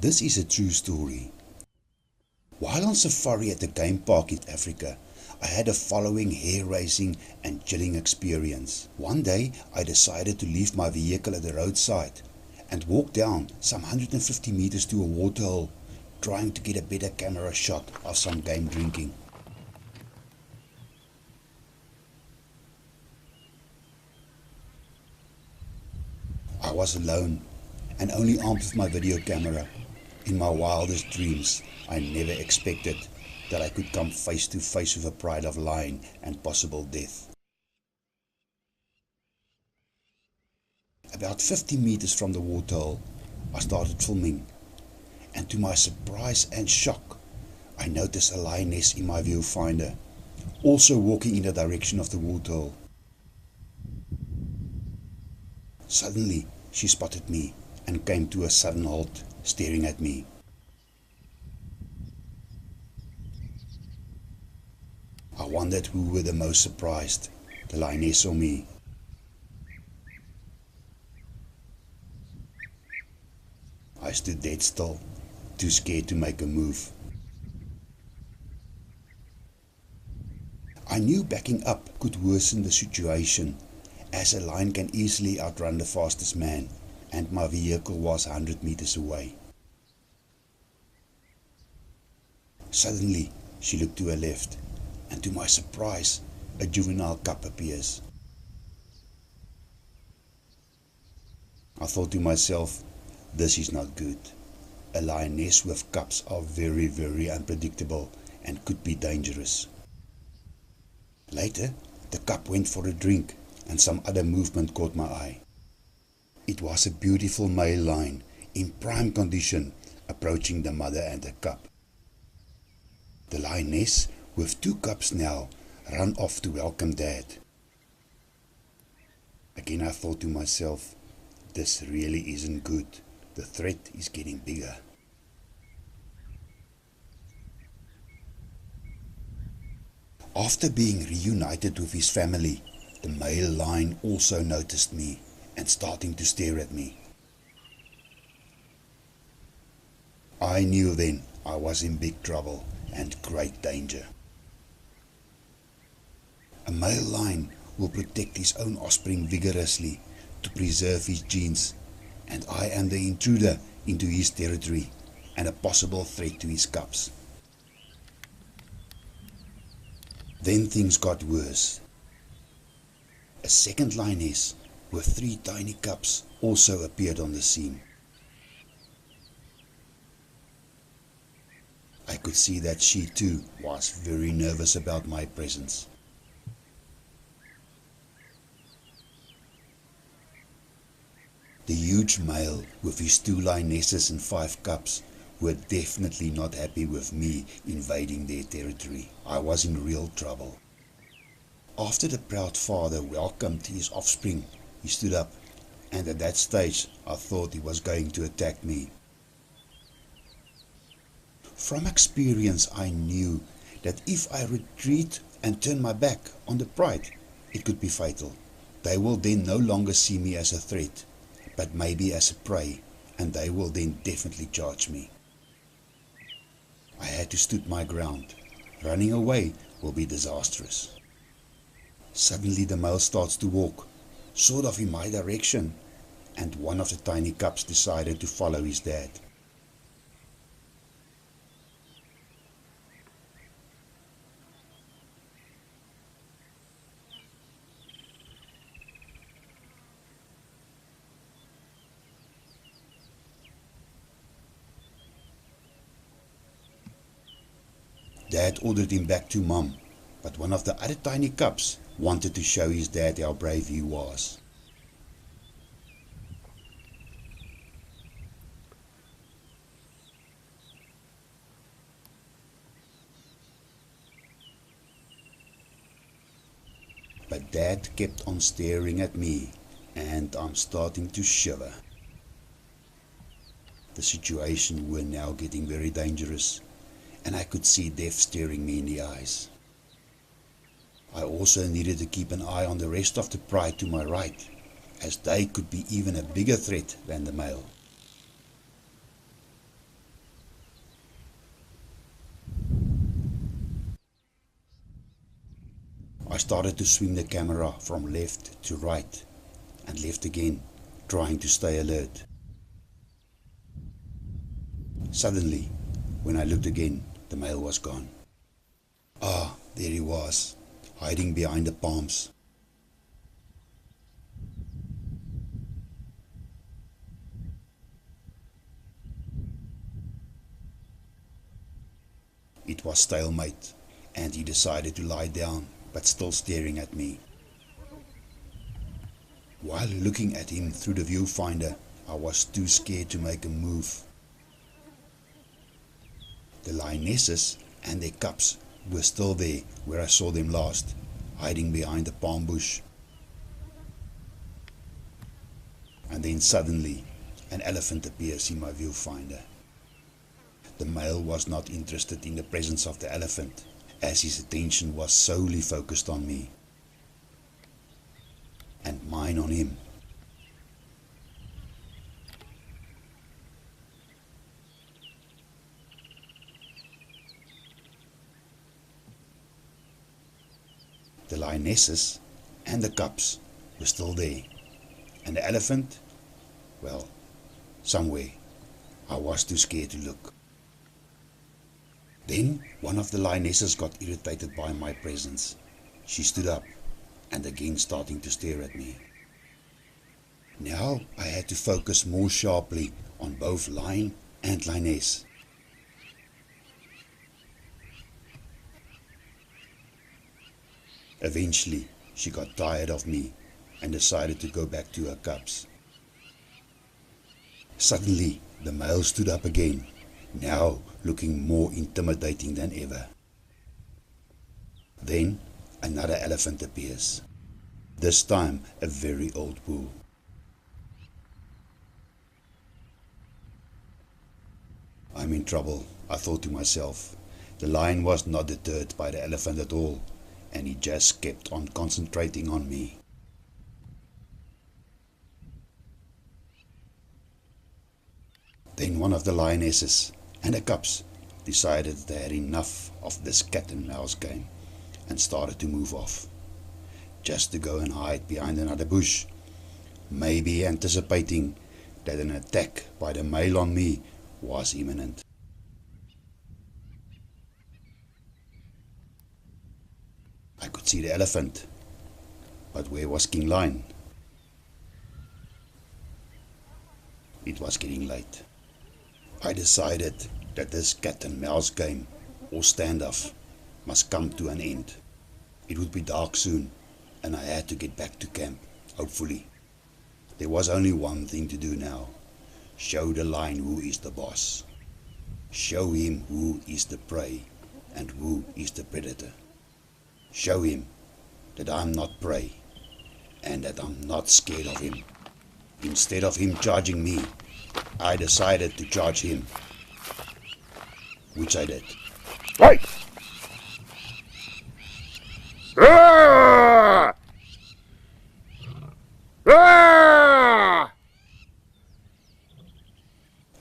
This is a true story. While on safari at the game park in Africa, I had a following, hair-raising and chilling experience. One day, I decided to leave my vehicle at the roadside and walk down some 150 meters to a waterhole, trying to get a better camera shot of some game drinking. I was alone and only armed with my video camera. In my wildest dreams, I never expected that I could come face to face with a pride of lion and possible death. About 50 meters from the waterhole, I started filming, and to my surprise and shock, I noticed a lioness in my viewfinder, also walking in the direction of the waterhole. Suddenly, she spotted me and came to a sudden halt, staring at me. I wondered who were the most surprised, the lioness or me. I stood dead still, too scared to make a move. I knew backing up could worsen the situation, as a lion can easily outrun the fastest man, and my vehicle was 100 meters away. Suddenly, she looked to her left, and to my surprise, a juvenile cub appears. I thought to myself, this is not good. A lioness with cubs are very, very unpredictable and could be dangerous. Later, the cub went for a drink, and some other movement caught my eye. It was a beautiful male lion, in prime condition, approaching the mother and the cub. The lioness, with 2 cubs now, ran off to welcome Dad. Again I thought to myself, this really isn't good. The threat is getting bigger. After being reunited with his family, the male lion also noticed me and starting to stare at me. I knew then I was in big trouble and great danger. A male lion will protect his own offspring vigorously to preserve his genes, and I am the intruder into his territory and a possible threat to his cubs. Then things got worse. A second lioness with 3 tiny cubs also appeared on the scene. I could see that she too was very nervous about my presence. The huge male with his 2 lionesses and 5 cubs were definitely not happy with me invading their territory. I was in real trouble. After the proud father welcomed his offspring, he stood up, and at that stage I thought he was going to attack me. From experience I knew that if I retreat and turn my back on the pride, it could be fatal. They will then no longer see me as a threat, but maybe as a prey, and they will then definitely charge me. I had to stood my ground. Running away will be disastrous. Suddenly the male starts to walk, sort of in my direction, and one of the tiny cubs decided to follow his dad. Dad ordered him back to Mom, but one of the other tiny cubs wanted to show his dad how brave he was. But Dad kept on staring at me, and I'm starting to shiver. The situation were now getting very dangerous, and I could see death staring me in the eyes. I also needed to keep an eye on the rest of the pride to my right, as they could be even a bigger threat than the male. started to swing the camera from left to right and left again, trying to stay alert. Suddenly, when I looked again, the male was gone. Ah, there he was, hiding behind the palms. It was stalemate, and he decided to lie down, but still staring at me. While looking at him through the viewfinder, I was too scared to make a move. The lionesses and their cubs were still there where I saw them last, hiding behind the palm bush. And then suddenly, an elephant appears in my viewfinder. The male was not interested in the presence of the elephant, as his attention was solely focused on me, and mine on him. The lionesses and the cubs were still there, and the elephant, well, somewhere. I was too scared to look. Then one of the lionesses got irritated by my presence. She stood up and again starting to stare at me. Now I had to focus more sharply on both lion and lioness. Eventually she got tired of me and decided to go back to her cubs. Suddenly the male stood up again, now looking more intimidating than ever. Then another elephant appears, this time a very old bull. I'm in trouble, I thought to myself. The lion was not deterred by the elephant at all, and he just kept on concentrating on me. Then one of the lionesses and the cubs decided they had enough of this cat and mouse game and started to move off, just to go and hide behind another bush, maybe anticipating that an attack by the male on me was imminent. I could see the elephant, but where was King Lion? It was getting late. I decided that this cat and mouse game, or standoff, must come to an end. It would be dark soon, and I had to get back to camp, hopefully. There was only one thing to do now. Show the lion who is the boss. Show him who is the prey and who is the predator. Show him that I'm not prey and that I'm not scared of him. Instead of him charging me, I decided to charge him, which I did. Right! Ah! Ah!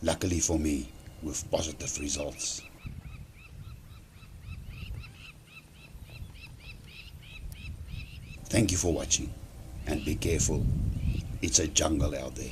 Luckily for me, with positive results. Thank you for watching, and be careful. It's a jungle out there.